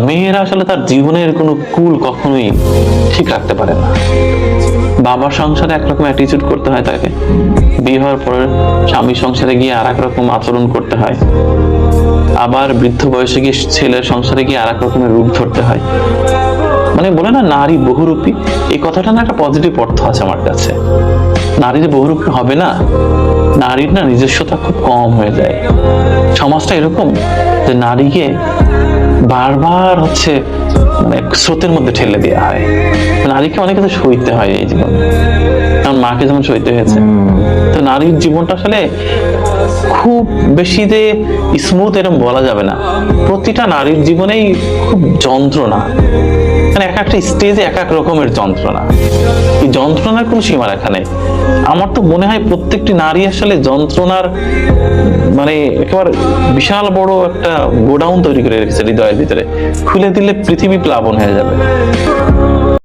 মেয়েরা আসলে তার জীবনের কোনো কুল কখনোই ঠিক রাখতে পারে না। বাবার সংসারে একরকম অ্যাটিটিউড করতে হয় তাকে, বিয়ে হওয়ার পরে স্বামী সংসারে গিয়ে আর এক রকম আচরণ করতে হয়, আবার বৃদ্ধ বয়সে গিয়ে ছেলের সংসারে গিয়ে আর এক রকমের রূপ ধরতে হয়। মানে বলে না নারী বহুরূপী, এই কথাটা না একটা পজিটিভ অর্থ আছে আমার কাছে। নারী যে বহুরূপী হবে না, নারীর না নিজস্বতা খুব কম হয়ে যায়। সমাজটা এরকম যে নারীকে বারবার মানে স্রোতের মধ্যে ঠেলে দেওয়া হয়। নারীকে অনেক কিছু সইতে হয় এই জীবনে, কারণ মাকে যেমন সইতে হয়েছে। তো নারীর জীবনটা আসলে খুব বেশি যে স্মুথ এরকম বলা যাবে না। প্রতিটা নারীর জীবনেই খুব যন্ত্রণা, মানে এক একটা স্টেজে এক এক রকমের যন্ত্রণা। এই যন্ত্রণার কোনো সীমারেখা নেই। আমার তো মনে হয় প্রত্যেকটি নারী আসলে যন্ত্রণার মানে একেবারে বিশাল বড় একটা গোডাউন তৈরি করে রেখেছে হৃদয়ের ভিতরে। খুলে দিলে পৃথিবী প্লাবন হয়ে যাবে।